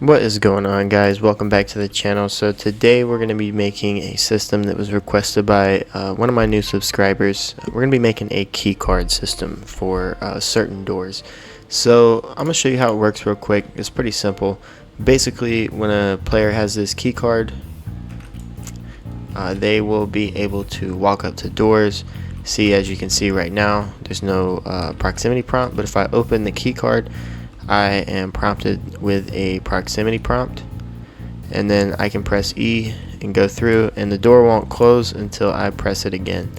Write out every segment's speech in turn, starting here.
What is going on, guys? Welcome back to the channel. So today we're going to be making a system that was requested by one of my new subscribers. We're going to be making a key card system for certain doors. So I'm going to show you how it works real quick. It's pretty simple. Basically, when a player has this key card, they will be able to walk up to doors. See, as you can see right now, there's no proximity prompt, but if I open the key card, I am prompted with a proximity prompt, and then I can press E and go through, and the door won't close until I press it again.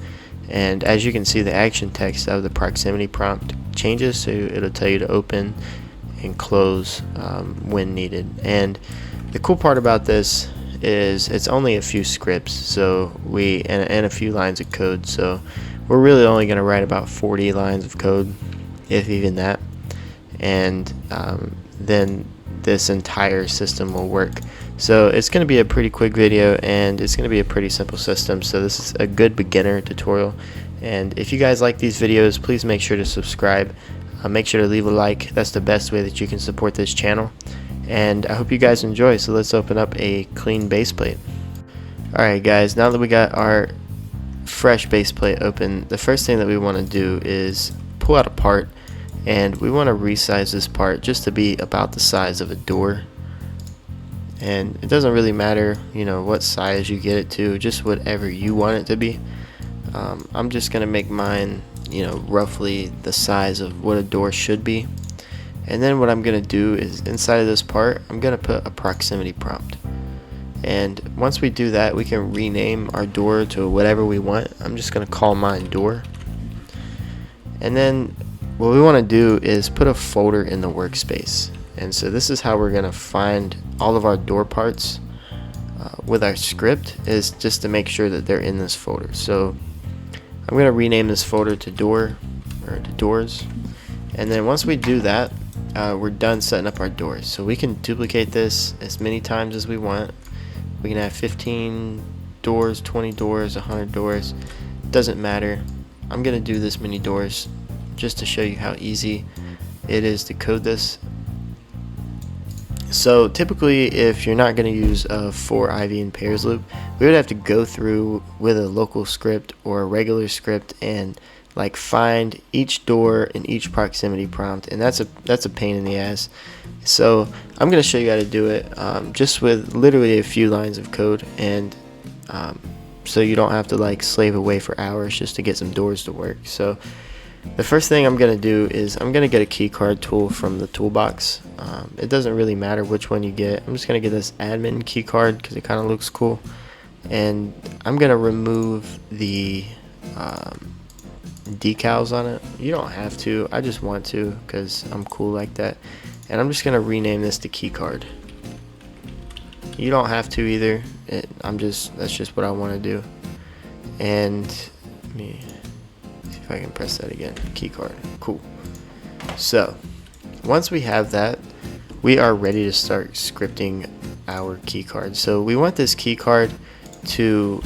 And as you can see, the action text of the proximity prompt changes, so it'll tell you to open and close when needed. And the cool part about this is it's only a few scripts, so and a few lines of code, so we're really only going to write about 40 lines of code, if even that. And then this entire system will work. So it's going to be a pretty quick video, and it's going to be a pretty simple system. So this is a good beginner tutorial, and if you guys like these videos, please make sure to subscribe. Make sure to leave a like. That's the best way that you can support this channel, and I hope you guys enjoy. So let's open up a clean base plate. Alright guys, now that we got our fresh base plate open, the first thing that we want to do is pull out a part. And we want to resize this part just to be about the size of a door. And it doesn't really matter, you know, what size you get it to, just whatever you want it to be. I'm just going to make mine, you know, roughly the size of what a door should be. And then what I'm going to do is inside of this part, I'm going to put a proximity prompt. And once we do that, we can rename our door to whatever we want. I'm just going to call mine door. And then what we want to do is put a folder in the workspace, and so this is how we're going to find all of our door parts with our script, is just to make sure that they're in this folder. So I'm going to rename this folder to door, or to doors, and then once we do that, we're done setting up our doors. So we can duplicate this as many times as we want. We can have 15 doors, 20 doors, 100 doors, doesn't matter. I'm going to do this many doors just to show you how easy it is to code this. So typically, if you're not going to use a for IV and pairs loop, we would have to go through with a local script or a regular script and like find each door in each proximity prompt, and that's a pain in the ass. So I'm going to show you how to do it just with literally a few lines of code, and so you don't have to like slave away for hours just to get some doors to work. So the first thing I'm going to do is I'm going to get a keycard tool from the toolbox. It doesn't really matter which one you get. I'm just going to get this admin keycard because it kind of looks cool. And I'm going to remove the decals on it. You don't have to. I just want to because I'm cool like that. And I'm just going to rename this to keycard. You don't have to either. That's just what I want to do. And let me see if I can press that again. Keycard. Cool. So once we have that, we are ready to start scripting our keycard. So we want this keycard to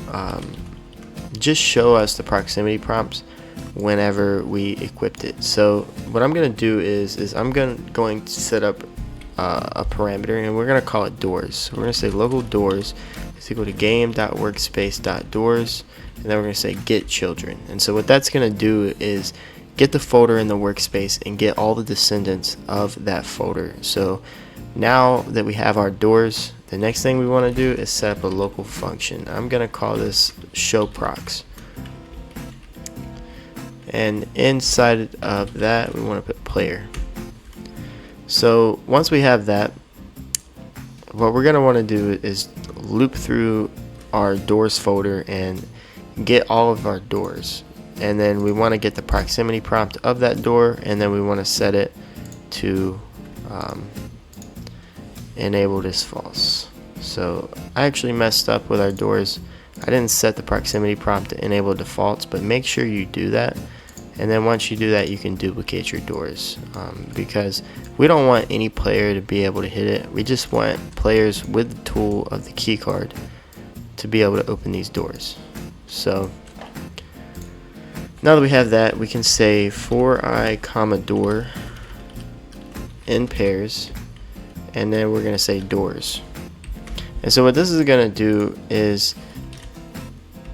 just show us the proximity prompts whenever we equipped it. So what I'm going to do is I'm going to set up a parameter, and we're going to call it doors. So we're going to say local doors is equal to game.workspace.doors, and then we're going to say get children. And so what that's going to do is get the folder in the workspace and get all the descendants of that folder. So now that we have our doors, the next thing we want to do is set up a local function. I'm going to call this show procs, and inside of that we want to put player. So once we have that, what we're going to want to do is loop through our doors folder and get all of our doors, and then we want to get the proximity prompt of that door, and then we want to set it to enabled as false. So I actually messed up with our doors. I didn't set the proximity prompt to enable defaults, but make sure you do that. And then once you do that, you can duplicate your doors, because we don't want any player to be able to hit it. We just want players with the tool of the key card to be able to open these doors. So now that we have that, we can say for I comma door in pairs, and then we're going to say doors. And so what this is going to do is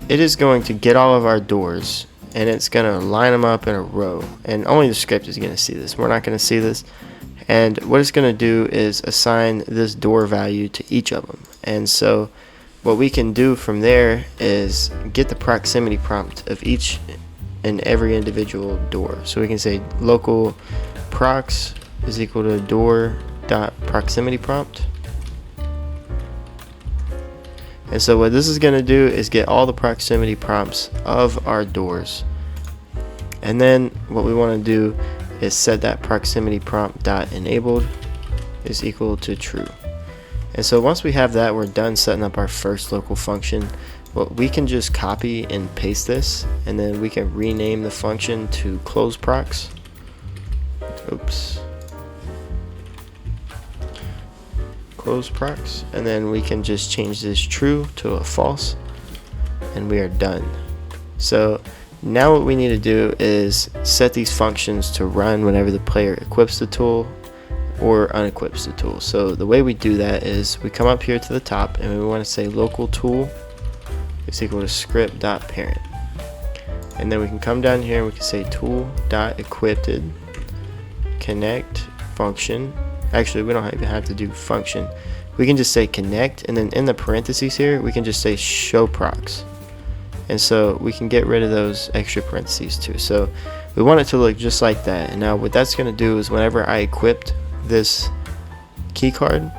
it is going to get all of our doors and it's going to line them up in a row, and only the script is going to see this. We're not going to see this. And what it's going to do is assign this door value to each of them. And so what we can do from there is get the proximity prompt of each and every individual door. So we can say local prox is equal to door dot proximity prompt. And so what this is going to do is get all the proximity prompts of our doors. And then what we want to do is set that proximity prompt dot enabled is equal to true. And so once we have that, we're done setting up our first local function. Well, we can just copy and paste this, and then we can rename the function to close prox. Oops. Close prox, and then we can just change this true to a false, and we are done. So now what we need to do is set these functions to run whenever the player equips the tool or unequips the tool. So the way we do that is we come up here to the top and we want to say local tool is equal to script.parent, and then we can come down here and we can say tool.equipped connect function. Actually, we don't even have to do function. We can just say connect, and then in the parentheses here we can just say show prox. And so we can get rid of those extra parentheses too. So we want it to look just like that. And now what that's going to do is whenever I equipped this key card,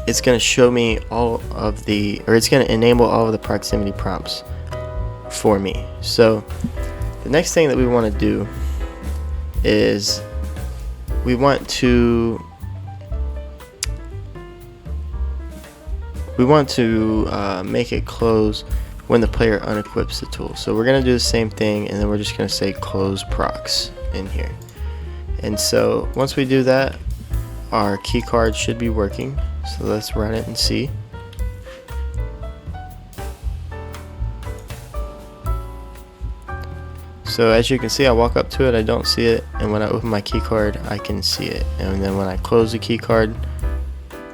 it's going to show me all of the, or it's going to enable all of the proximity prompts for me. So the next thing that we want to do is we want to make it close when the player unequips the tool. So we're going to do the same thing, and then we're just going to say close prox in here. And so once we do that, our key card should be working. So let's run it and see. So as you can see, I walk up to it, I don't see it, and when I open my key card, I can see it. And then when I close the key card,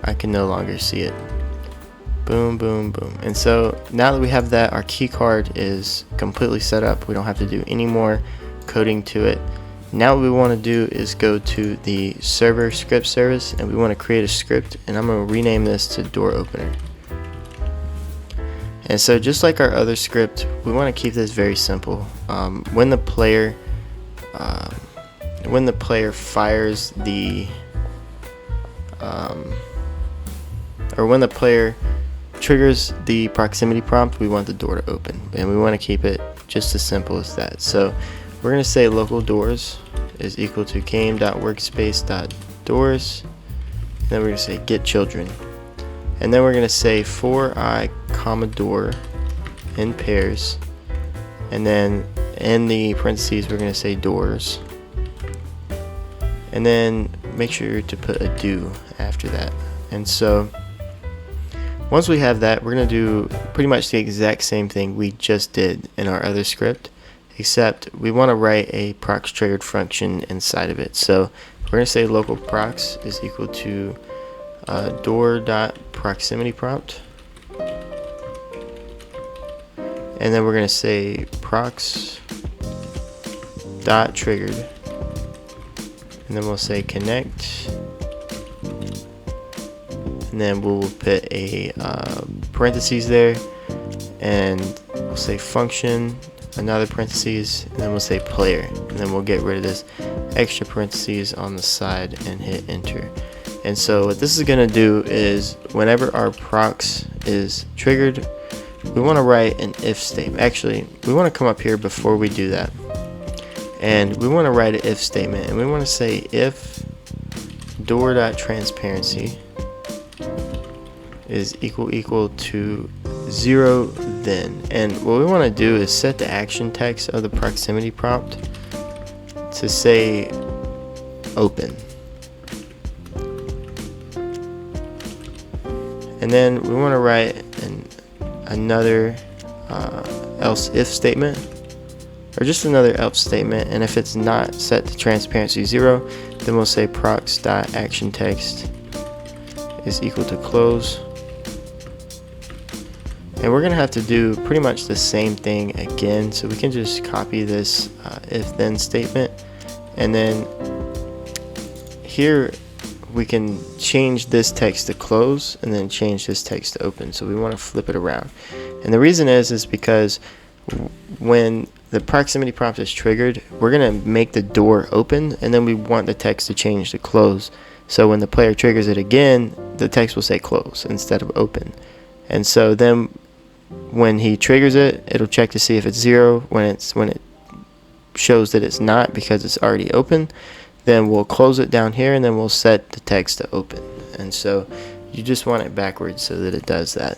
I can no longer see it. Boom, boom, boom. And so now that we have that, our key card is completely set up. We don't have to do any more coding to it. Now what we want to do is go to the server script service, and we want to create a script, and I'm going to rename this to door opener. And so just like our other script, we want to keep this very simple. When the player fires the or when the player triggers the proximity prompt, we want the door to open, and we want to keep it just as simple as that. So we're going to say local doors is equal to game.workspace.doors, and then we're going to say get children, and then we're going to say for I comma door in pairs, and then in the parentheses we're going to say doors, and then make sure to put a do after that. And so once we have that, we're going to do pretty much the exact same thing we just did in our other script, except we want to write a prox triggered function inside of it. So we're going to say local prox is equal to door.proximity prompt, and then we're going to say prox dot triggered, and then we'll say connect, and then we'll put a parentheses there, and we'll say function, another parentheses, and then we'll say player, and then we'll get rid of this extra parentheses on the side and hit enter. And so what this is going to do is whenever our prox is triggered, we want to write an if statement. Actually, we want to come up here before we do that, and we want to write an if statement, and we want to say if door.transparency is equal to 0 then. And what we want to do is set the action text of the proximity prompt to say open, and then we want to write another else if statement, or just another else statement, and if it's not set to transparency 0, then we'll say prox.action text is equal to close. And we're gonna have to do pretty much the same thing again, so we can just copy this if then statement, and then here we can change this text to close and then change this text to open. So we want to flip it around, and the reason is because when the proximity prompt is triggered, we're gonna make the door open, and then we want the text to change to close. So when the player triggers it again, the text will say close instead of open. And so then when he triggers it, it'll check to see if it's 0. When it shows that it's not because it's already open, then we'll close it down here, and then we'll set the text to open. And so you just want it backwards so that it does that.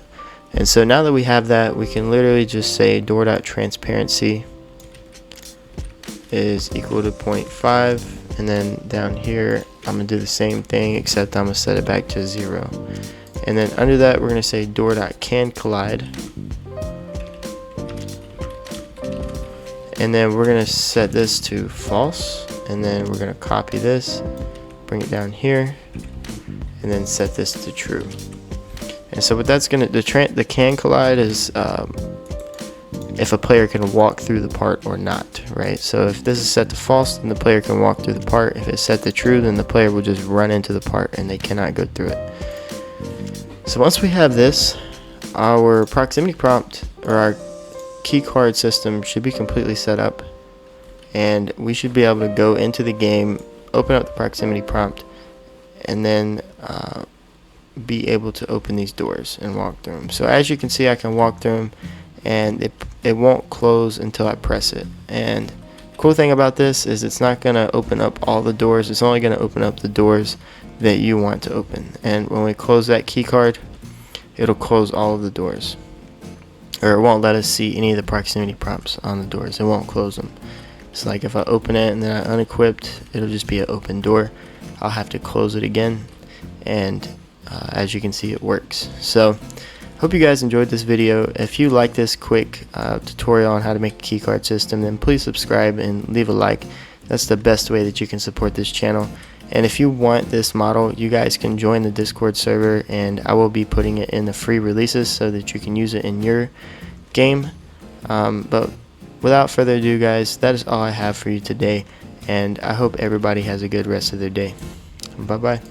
And so now that we have that, we can literally just say door.transparency is equal to 0.5, and then down here I'm gonna do the same thing, except I'm gonna set it back to 0. And then under that we're gonna say door.canCollide, and then we're gonna set this to false, and then we're gonna copy this, bring it down here, and then set this to true. And so what that's gonna, the canCollide is if a player can walk through the part or not, right? So if this is set to false, then the player can walk through the part. If it's set to true, then the player will just run into the part and they cannot go through it. So once we have this, our proximity prompt or our key card system should be completely set up, and we should be able to go into the game, open up the proximity prompt, and then be able to open these doors and walk through them. So as you can see, I can walk through them, and it won't close until I press it. And the cool thing about this is it's not going to open up all the doors. It's only going to open up the doors that you want to open. And when we close that key card, it'll close all of the doors, or it won't let us see any of the proximity prompts on the doors. It won't close them. So like if I open it and then I unequipped, it'll just be an open door. I'll have to close it again, and as you can see, it works. So hope you guys enjoyed this video. If you like this quick tutorial on how to make a keycard system, then please subscribe and leave a like. That's the best way that you can support this channel. And if you want this model, you guys can join the Discord server, and I will be putting it in the free releases so that you can use it in your game. But without further ado, guys, that is all I have for you today, and I hope everybody has a good rest of their day. Bye bye.